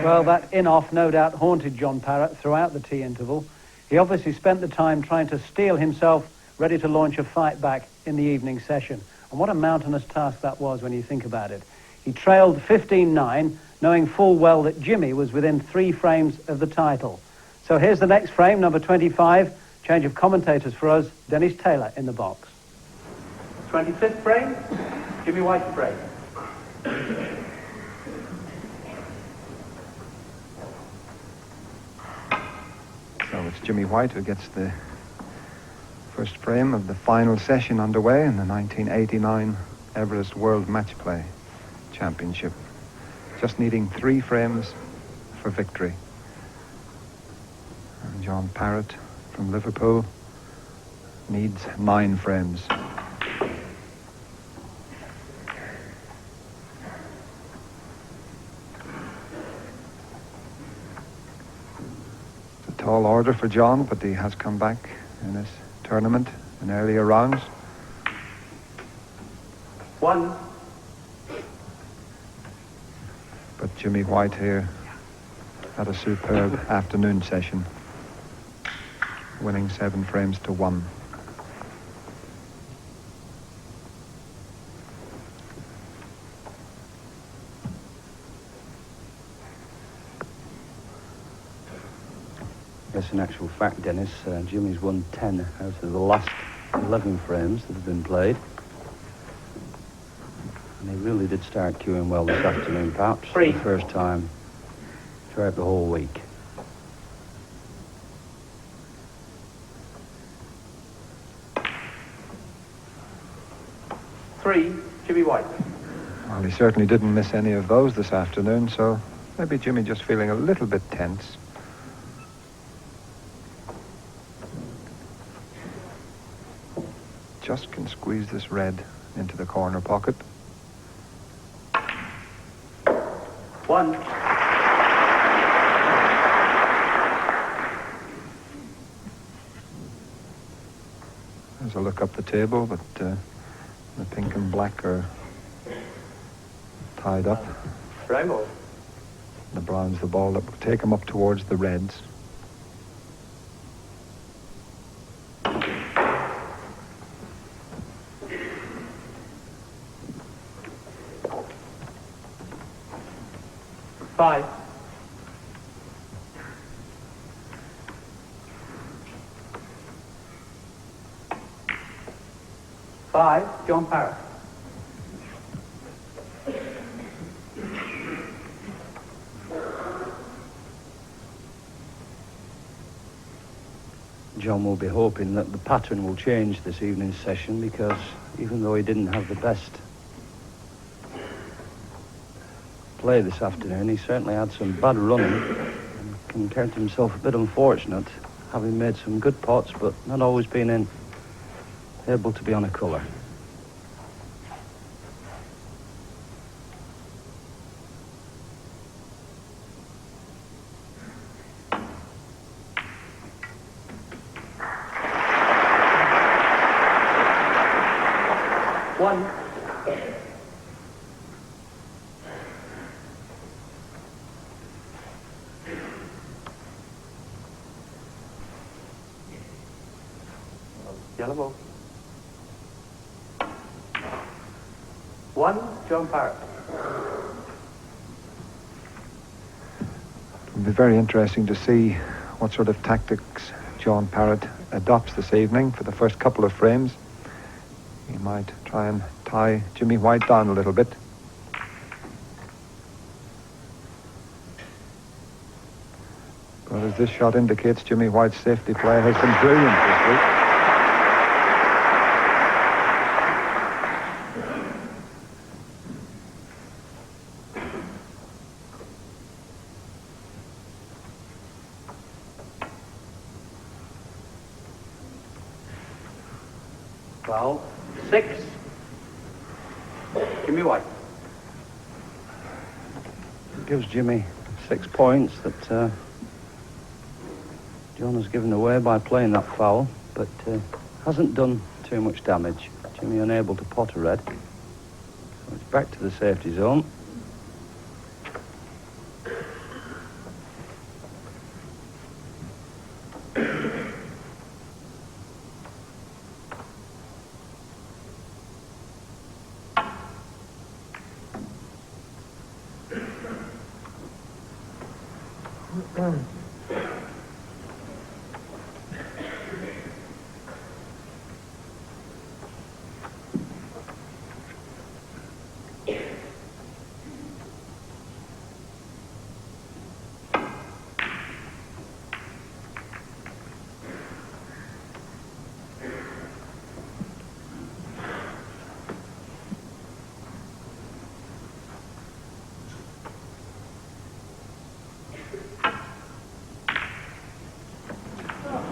Well, that in-off no doubt haunted John Parrott throughout the tea interval. He obviously spent the time trying to steel himself ready to launch a fight back in the evening session. And what a mountainous task that was when you think about it. He trailed 15-9, knowing full well that Jimmy was within 3 frames of the title. So here's the next frame, number 25. Change of commentators for us, Dennis Taylor in the box. 25th frame, Jimmy White frame. So it's Jimmy White who gets the first frame of the final session underway in the 1989 Everest World Matchplay Championship. Just needing 3 frames for victory. And John Parrott from Liverpool needs 9 frames. It's a tall order for John, but he has come back in this tournament in earlier rounds. 1. But Jimmy White here had a superb afternoon session, winning 7 frames to 1. Yes, in actual fact, Dennis, Jimmy's won 10 out of the last 11 frames that have been played. And he really did start queuing well this afternoon, perhaps for the first time throughout the whole week. Three, Jimmy White. Well, he certainly didn't miss any of those this afternoon, so maybe Jimmy just feeling a little bit tense. Just can squeeze this red into the corner pocket. 1. There's a look up the table, but the pink and black are tied up. Frame. The brown's the ball that will take him up towards the reds. Five. Five, John Parrott. John will be hoping that the pattern will change this evening's session, because even though he didn't have the best play this afternoon, he certainly had some bad running and can count himself a bit unfortunate, having made some good pots but not always been able to be on a colour. One. Yellow ball. 1, John Parrott. It'll be very interesting to see what sort of tactics John Parrott adopts this evening for the first couple of frames. He might try and tie Jimmy White down a little bit. But as this shot indicates, Jimmy White's safety play has been brilliant this week. Well, 6, Jimmy White. Gives Jimmy 6 points that John has given away by playing that foul, but hasn't done too much damage. Jimmy unable to pot a red. So it's back to the safety zone.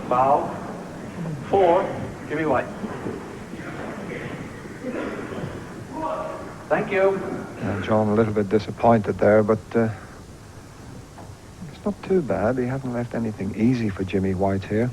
Foul. 4, Jimmy White. Thank you. John a little bit disappointed there, but it's not too bad. He hasn't left anything easy for Jimmy White here.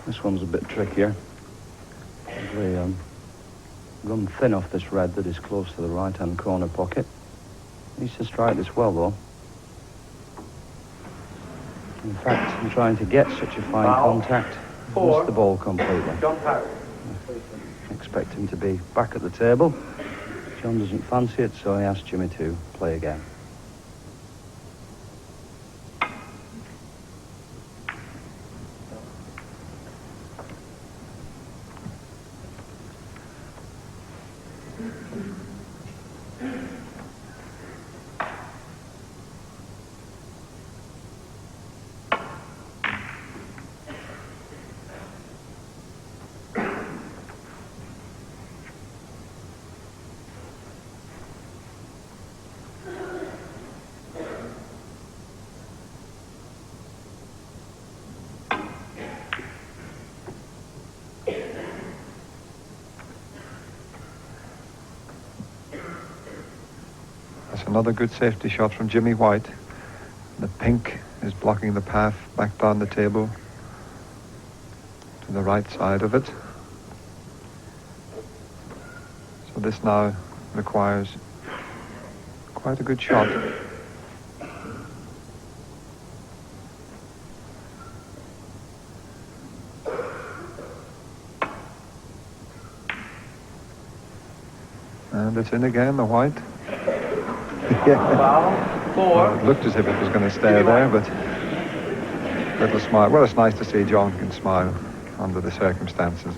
This one's a bit trickier. They run thin off this red that is close to the right-hand corner pocket. Needs to strike this well, though. In fact, I'm trying to get such a fine contact. Missed the ball completely. John Parrott. Expect him to be back at the table. John doesn't fancy it, so he asked Jimmy to play again. That's another good safety shot from Jimmy White. The pink is blocking the path back down the table to the right side of it. So this now requires quite a good shot. And it's in again, the white. Foul. 4. Well, it looked as if it was going to stay there, but little smile. Well, it's nice to see John can smile under the circumstances.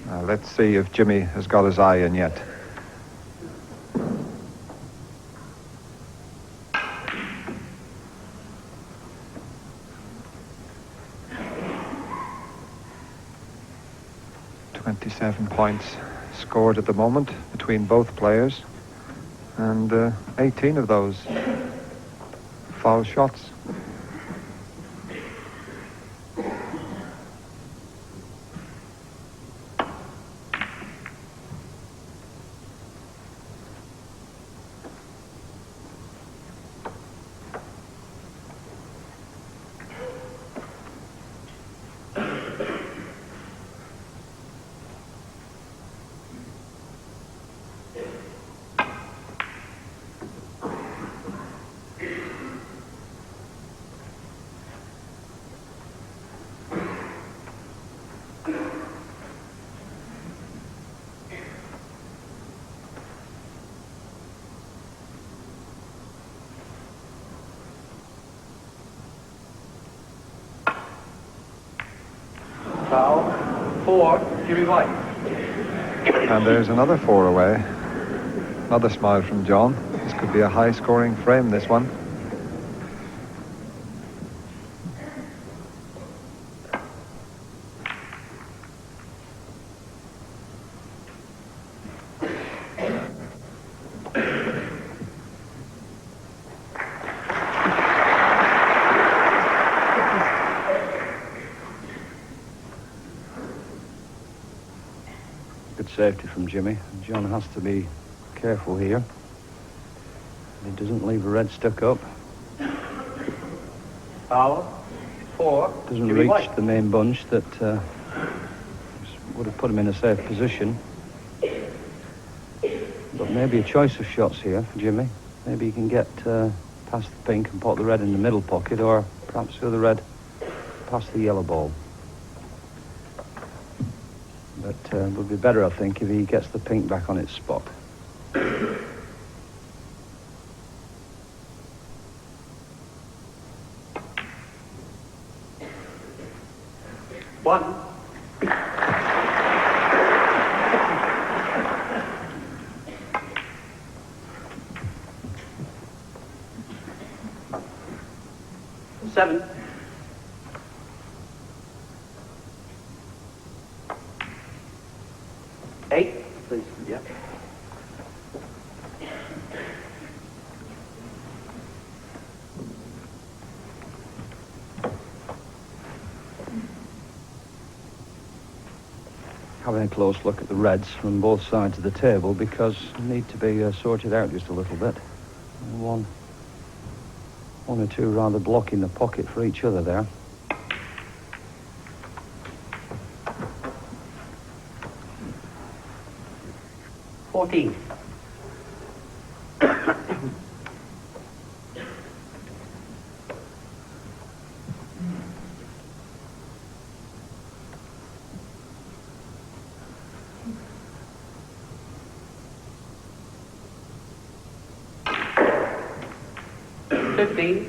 Now, let's see if Jimmy has got his eye in yet. Points scored at the moment between both players, and 18 of those foul shots. Foul. 4, Jimmy White. And there's another 4 away. Another smile from John. This could be a high-scoring frame, this one. pocket safety from Jimmy. John has to be careful here. He doesn't leave a red stuck up. Foul. 4. Doesn't Jimmy reach White. the main bunch that would have put him in a safe position. But maybe a choice of shots here for Jimmy. Maybe he can get past the pink and put the red in the middle pocket, or perhaps the other red past the yellow ball. But it would be better, I think, if he gets the pink back on its spot. One. Seven. 8, please. Yeah. Having a close look at the reds from both sides of the table, because they need to be sorted out just a little bit. One or two rather blocking the pocket for each other there. $14. $15.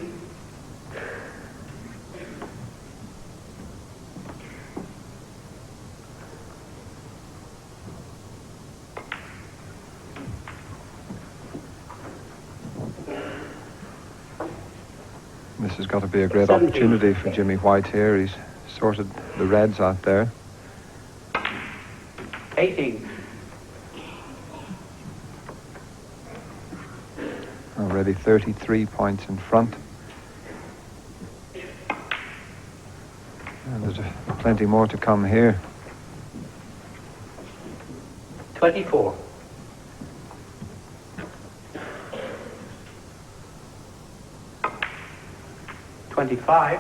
This has got to be a great 17. opportunity for Jimmy White here. He's sorted the reds out there. 18. Already 33 points in front. And there's plenty more to come here. 24. 25.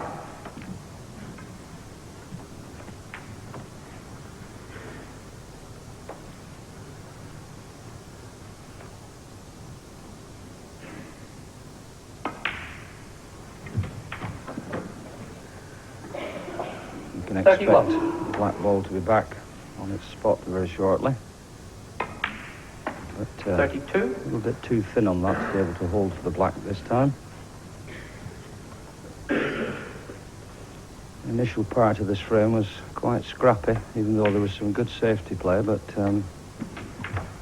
31. The black ball to be back on its spot very shortly. But 32. a little bit too thin on that to be able to hold for the black this time. The initial part of this frame was quite scrappy, even though there was some good safety play, but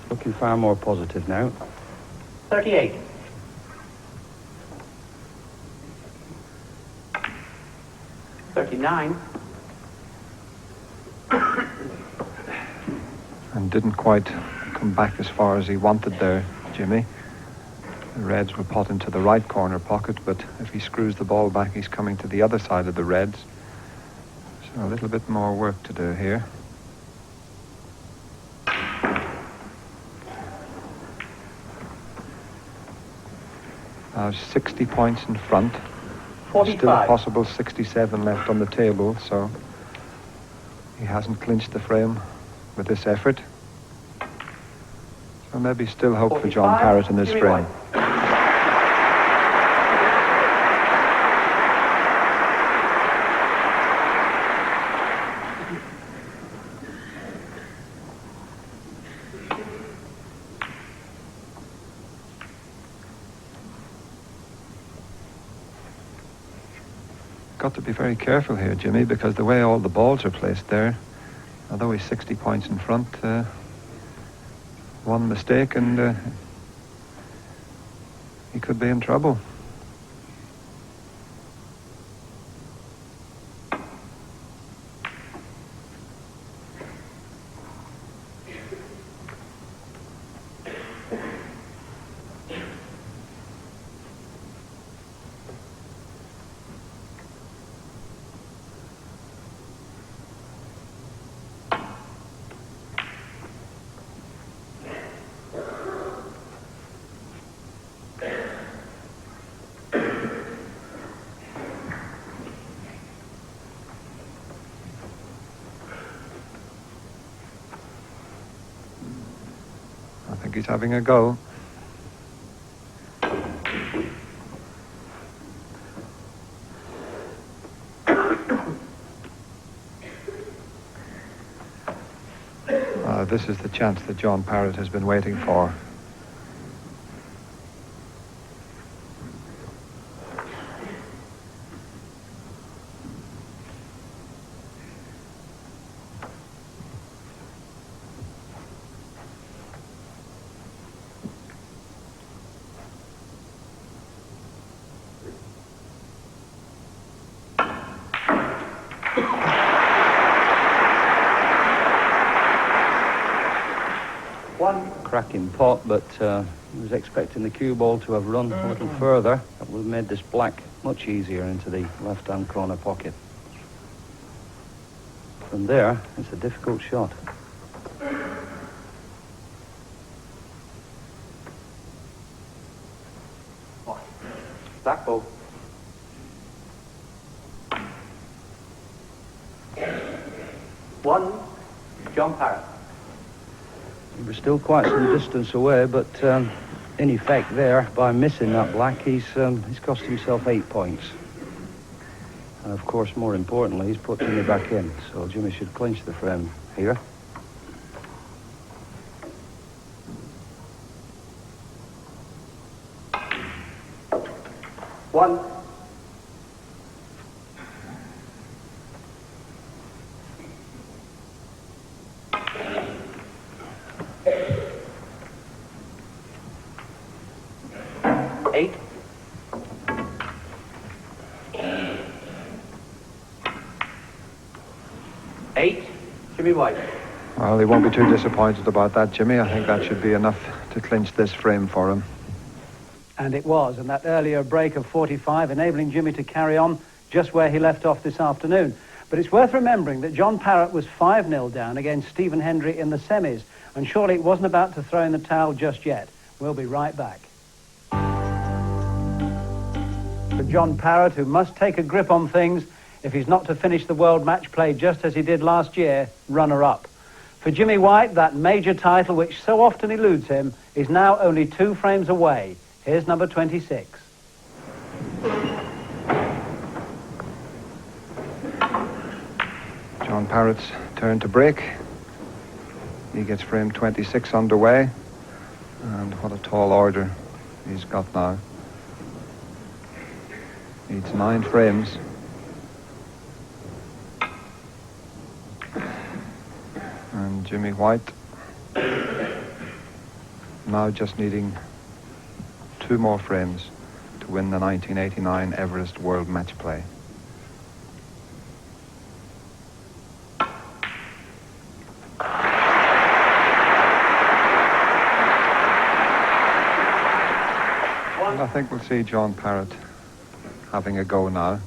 looking far more positive now. 38. 39. And didn't quite come back as far as he wanted there, Jimmy. The reds were put into the right corner pocket, but if he screws the ball back, he's coming to the other side of the reds. So a little bit more work to do here. Now 60 points in front. 45. Still a possible 67 left on the table, so he hasn't clinched the frame with this effort. So maybe still hope for John 45, Parrott in this Jimmy frame. White. Got to be very careful here, Jimmy, because the way all the balls are placed there, although he's 60 points in front, one mistake and he could be in trouble. think he's having a go. This is the chance that John Parrott has been waiting for. Cracking pot, but he was expecting the cue ball to have run a little further. That would have made this black much easier into the left-hand corner pocket. From there, it's a difficult shot. Black ball. One, John Parrott. He was still quite some distance away, but in effect there, by missing that black, he's cost himself 8 points. And of course, more importantly, he's put Jimmy back in, so Jimmy should clinch the frame here. One. Eight. Eight. Jimmy White. Well, he won't be too disappointed about that, Jimmy. I think that should be enough to clinch this frame for him. And it was, and that earlier break of 45 enabling Jimmy to carry on just where he left off this afternoon. But it's worth remembering that John Parrott was 5-0 down against Stephen Hendry in the semis, and surely it wasn't about to throw in the towel just yet. We'll be right back. For John Parrott, who must take a grip on things if he's not to finish the World Matchplay just as he did last year, runner-up. For Jimmy White, that major title which so often eludes him is now only 2 frames away. Here's number 26. John Parrott's turn to break. He gets frame 26 underway. And what a tall order he's got now. Needs 9 frames. And Jimmy White now just needing 2 more frames to win the 1989 Everest World Matchplay. I think we'll see John Parrott having a go now.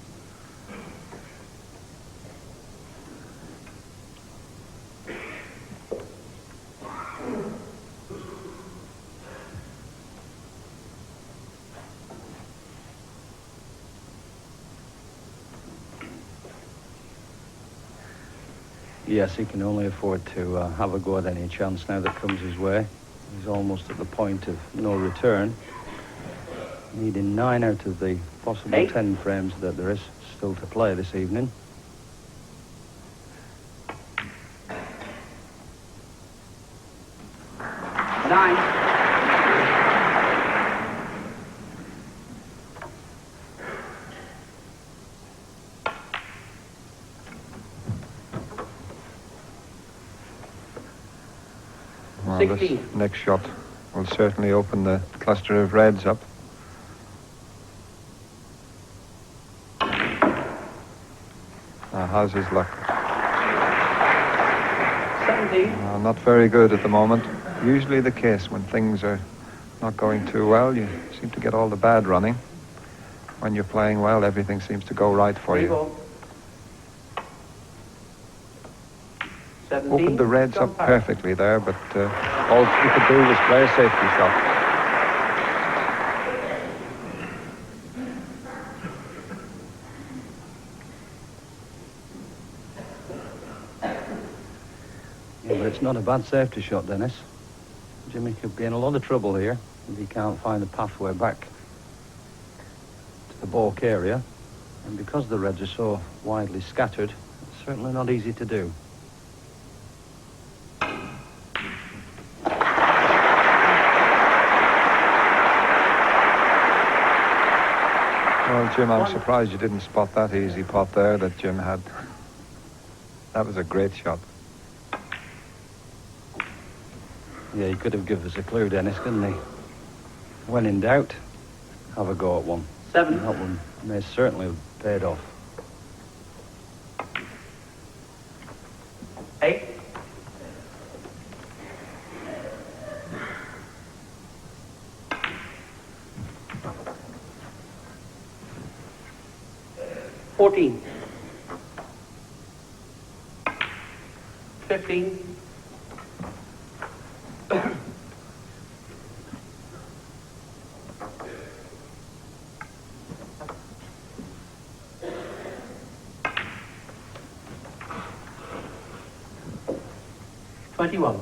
Yes, he can only afford to have a go at any chance now that comes his way. He's almost at the point of no return. Needing 9 out of the possible 8. 10 frames that there is still to play this evening. Well, this next shot will certainly open the cluster of reds up. How's his luck? 17. Not very good at the moment. Usually the case when things are not going too well, you seem to get all the bad running. When you're playing well, everything seems to go right for you. 17. Opened the reds up perfectly there, but all he could do was play a safety shot. Yeah, but it's not a bad safety shot, Dennis. Jimmy could be in a lot of trouble here if he can't find a pathway back to the balk area. And because the reds are so widely scattered, it's certainly not easy to do. Well, Jim, I'm surprised you didn't spot that easy pot there that Jim had. That was a great shot. Yeah, he could have given us a clue, Dennis, couldn't he? When in doubt, have a go at one. 7. That one may certainly have paid off. 8. 14. 15. 21.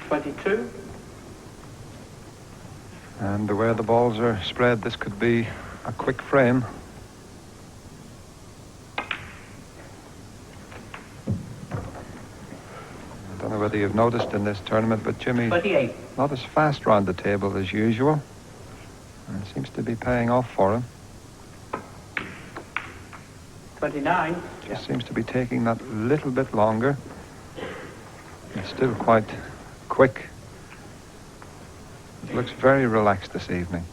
22. And the way the balls are spread, this could be a quick frame. I don't know whether you've noticed in this tournament, but Jimmy 28. not as fast round the table as usual. And it seems to be paying off for him. 29. Just seems to be taking that little bit longer. It's still quite quick. It looks very relaxed this evening.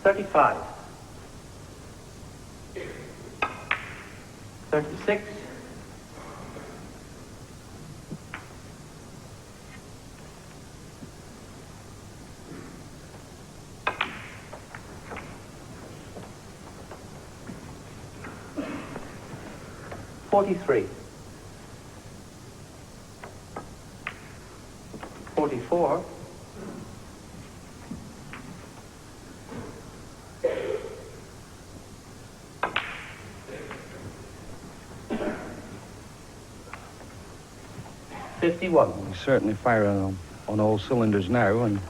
$35. 36. 43. 44. 51. He's certainly firing on all cylinders now and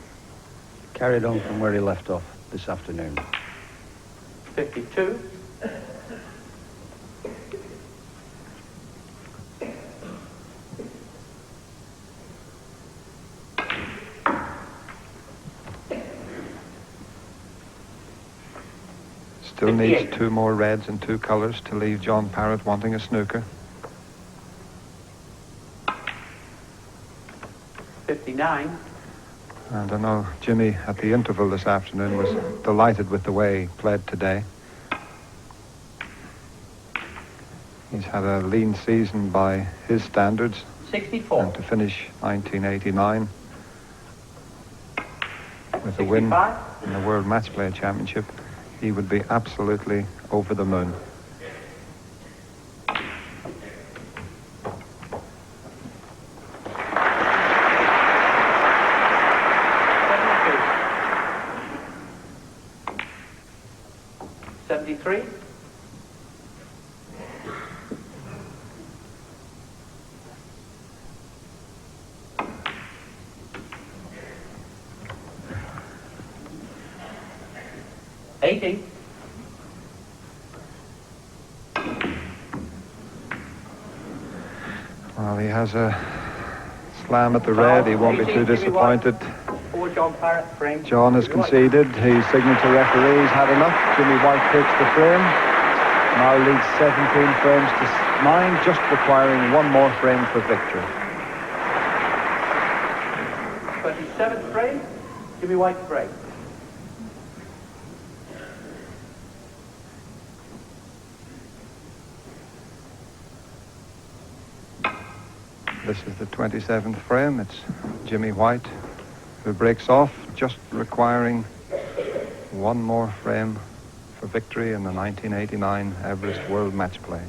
carried on from where he left off this afternoon. 52. 'Still needs 2 more reds and 2 colours to leave John Parrott wanting a snooker. 59. And I know Jimmy at the interval this afternoon was delighted with the way he played today. He's had a lean season by his standards. 64. And to finish 1989 with a win 65. in the World Matchplay Championship, he would be absolutely over the moon. $73. 80. Well, he has a slam at the red. He won't be too disappointed. For John Parrott, frame. John has conceded. His signature referee's had enough. Jimmy White takes the frame. Now leads 17 frames to 9, just requiring 1 more frame for victory. 27th frame. Jimmy White's break. This is the 27th frame. It's Jimmy White who breaks off, just requiring 1 more frame for victory in the 1989 Everest World Matchplay.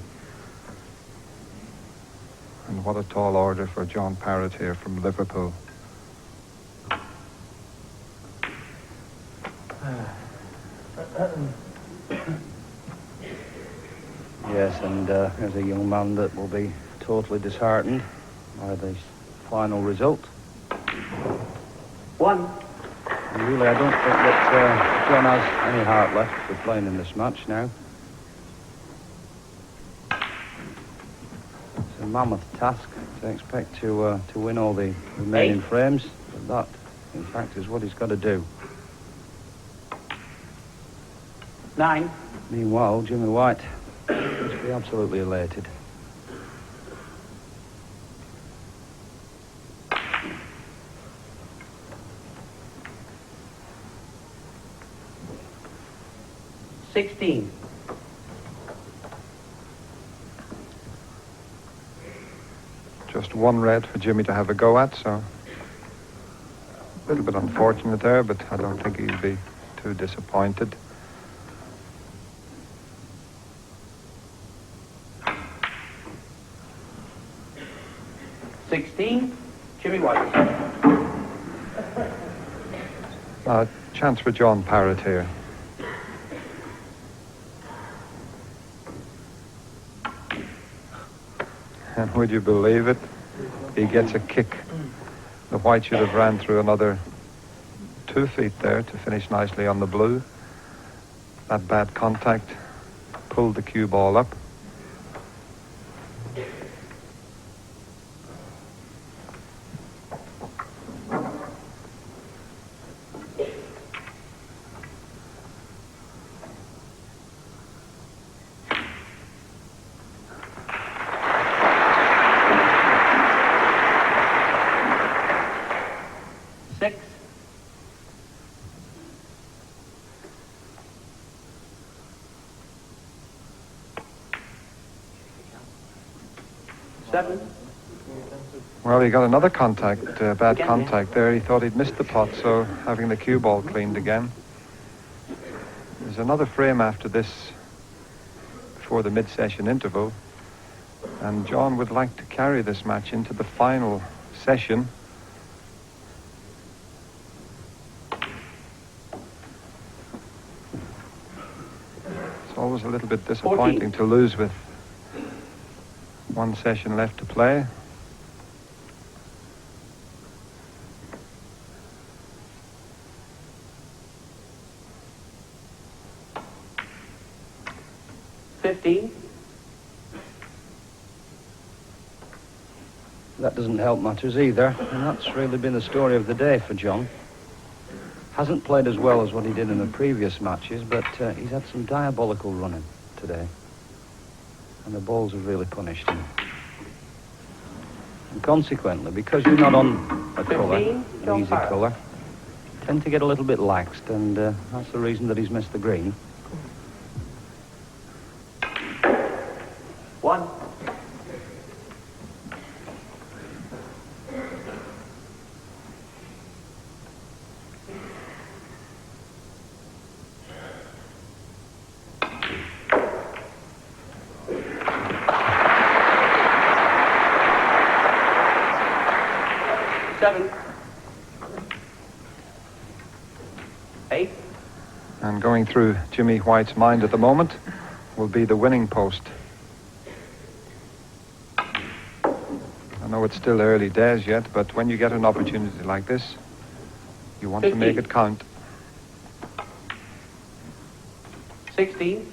And what a tall order for John Parrott here from Liverpool. Yes, and there's a young man that will be totally disheartened by this final result. 1. And really, I don't think that John has any heart left for playing in this match now. It's a mammoth task to expect to win all the remaining frames, but that, in fact, is what he's got to do. 9. Meanwhile, Jimmy White must be absolutely elated. Just one red for Jimmy to have a go at, so a little bit unfortunate there, but I don't think he'll be too disappointed. Jimmy White. Chance for John Parrott here. And would you believe it? He gets a kick. The white should have ran through another 2 feet there to finish nicely on the blue. That bad contact pulled the cue ball up. Well, he got another contact, bad contact there. He thought he'd missed the pot, so having the cue ball cleaned again. There's another frame after this before the mid-session interval, and John would like to carry this match into the final session. It's always a little bit disappointing to lose with one session left to play. That doesn't help matters either, and that's really been the story of the day for John. Hasn't played as well as what he did in the previous matches, but he's had some diabolical running today, and the balls have really punished him. And consequently, because you're not on a colour, an easy colour, you tend to get a little bit laxed, and that's the reason that he's missed the green. 1. And going through Jimmy White's mind at the moment will be the winning post. I know it's still early days yet, but when you get an opportunity like this, you want 15. to make it count. 16.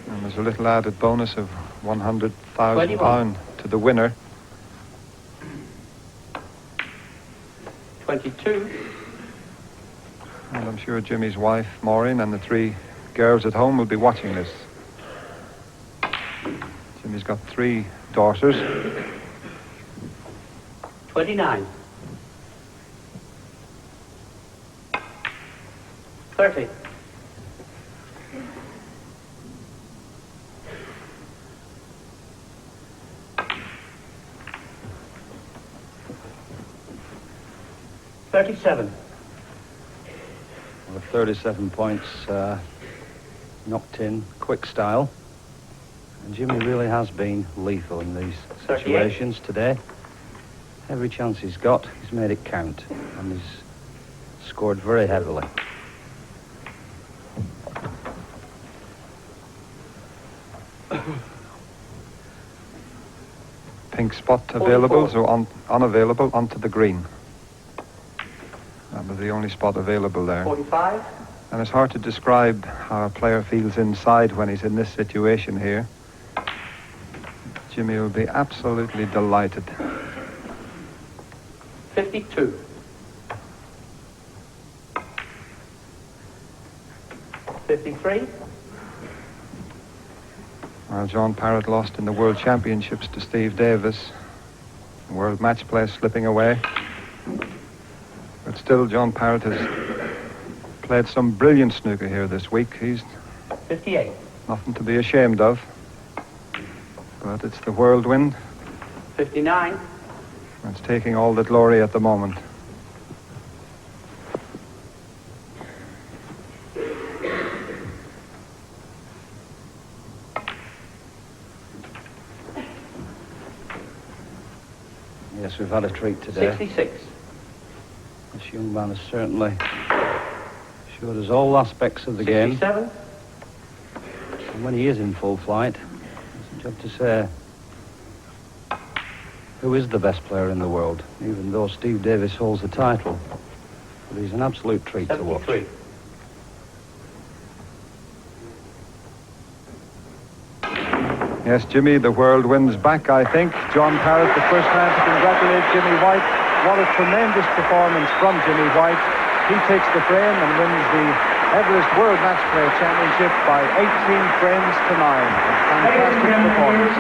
And there's a little added bonus of £100,000 to the winner. 22. And I'm sure Jimmy's wife, Maureen, and the 3 girls at home will be watching this. Jimmy's got 3 daughters. 29. 30. 31. 37. Well, 37 points knocked in quick style. And Jimmy really has been lethal in these situations today. Every chance he's got, he's made it count. And he's scored very heavily. Pink spot available, so unavailable onto the green. That was the only spot available there. 45. And it's hard to describe how a player feels inside when he's in this situation here. Jimmy will be absolutely delighted. 52. 53. Well, John Parrott lost in the World Championships to Steve Davis. World match play slipping away. But still, John Parrott has played some brilliant snooker here this week. He's 58. nothing to be ashamed of. But it's the whirlwind. 59. It's taking all the glory at the moment. Yes, we've had a treat today. 66. This young man has certainly showed us all aspects of the game. 67. And when he is in full flight, it's a job to say who is the best player in the world, even though Steve Davis holds the title. But he's an absolute treat to watch. 73. Yes, Jimmy, the whirlwind's back, I think. John Parrott, the first man to congratulate Jimmy White. What a tremendous performance from Jimmy White. He takes the frame and wins the Everest World Matchplay Championship by 18 frames to 9. A fantastic performance.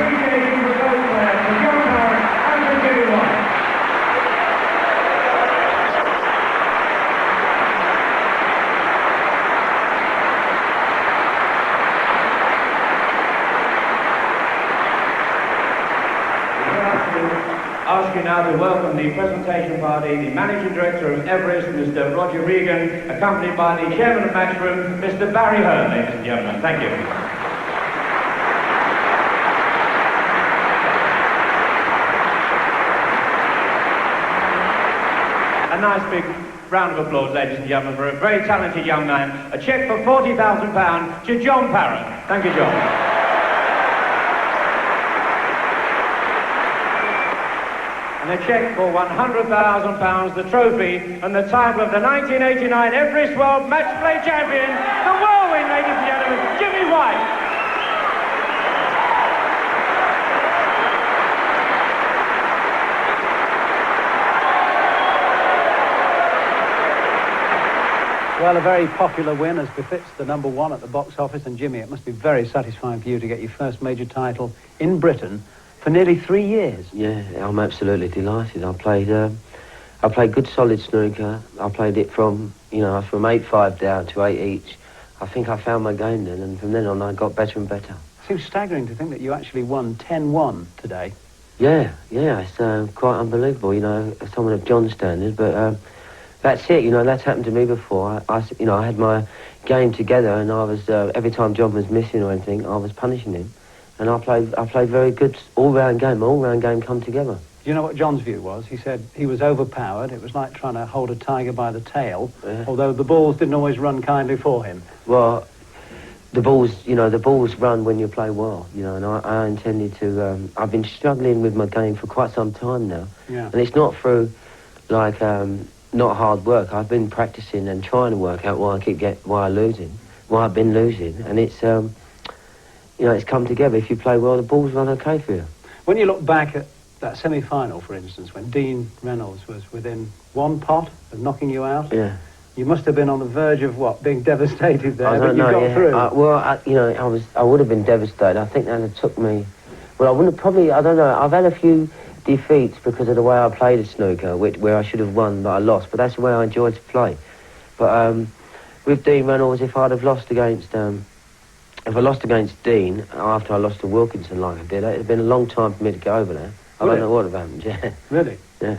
Ask you now to welcome the presentation party, the Managing Director of Everest, Mr. Roger Regan, accompanied by the Chairman of Matchroom, Mr. Barry Hearn, ladies and gentlemen. Thank you. A nice big round of applause, ladies and gentlemen, for a very talented young man. A cheque for £40,000 to John Parrott. Thank you, John. And a cheque for £100,000, the trophy, and the title of the 1989 Everest World Matchplay Champion, the whirlwind, ladies and gentlemen, Jimmy White. Well, a very popular win, as befits the #1 at the box office. And Jimmy, it must be very satisfying for you to get your first major title in Britain for nearly 3 years. Yeah, I'm absolutely delighted. I played good solid snooker. I played it from 8-5 down to 8 each. I think I found my game then, and from then on I got better and better. It seems staggering to think that you actually won 10-1 today. Yeah, it's quite unbelievable, someone of John's standard, but that's it, that's happened to me before. I had my game together, and I was, every time John was missing or anything, I was punishing him. And I played very good all-round game come together. Do you know what John's view was? He said he was overpowered. It was like trying to hold a tiger by the tail, although the balls didn't always run kindly for him. Well, the balls run when you play well, and I intended to, I've been struggling with my game for quite some time now. Yeah. And it's not through, not hard work. I've been practicing and trying to work out why I've been losing, and it's, it's come together. If you play well, the balls run okay for you. When you look back at that semi-final, for instance, when Dean Reynolds was within one pot of knocking you out, you must have been on the verge of being devastated there, but you got through. I would have been devastated. I think that it took me. Well, I wouldn't have probably. I don't know. I've had a few defeats because of the way I played at snooker, where I should have won, but I lost. But that's the way I enjoyed to play. But with Dean Reynolds, if I'd have lost against. If I lost against Dean after I lost to Wilkinson like I did, it'd have been a long time for me to get over there. I don't know what would have happened, yeah. Really? Yeah.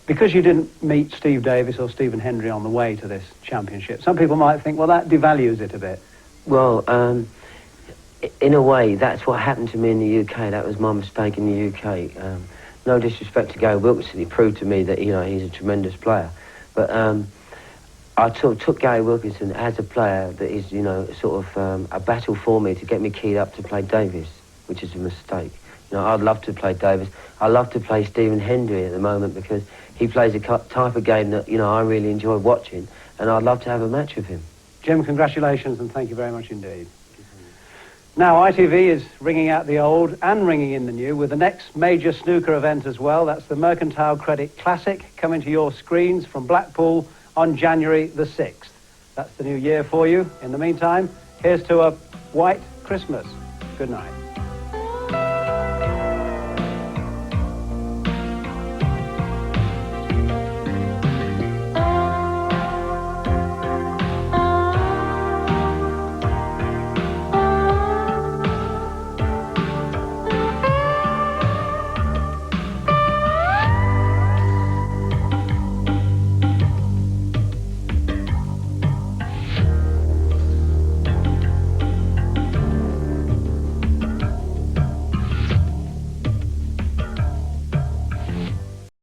Because you didn't meet Steve Davis or Stephen Hendry on the way to this championship, some people might think, well, that devalues it a bit. Well, in a way, that's what happened to me in the UK. That was my mistake in the UK. No disrespect to Gary Wilkinson, he proved to me that, you know, he's a tremendous player. But I took Gary Wilkinson as a player that is, you know, sort of a battle for me to get me keyed up to play Davis, which is a mistake. You know, I'd love to play Davis. I love to play Stephen Hendry at the moment because he plays a type of game that, you know, I really enjoy watching, and I'd love to have a match with him. Jim, congratulations, and thank you very much indeed. Now, ITV is ringing out the old and ringing in the new with the next major snooker event as well. That's the Mercantile Credit Classic, coming to your screens from Blackpool on January the 6th. That's the new year for you. In the meantime, here's to a white Christmas. Good night.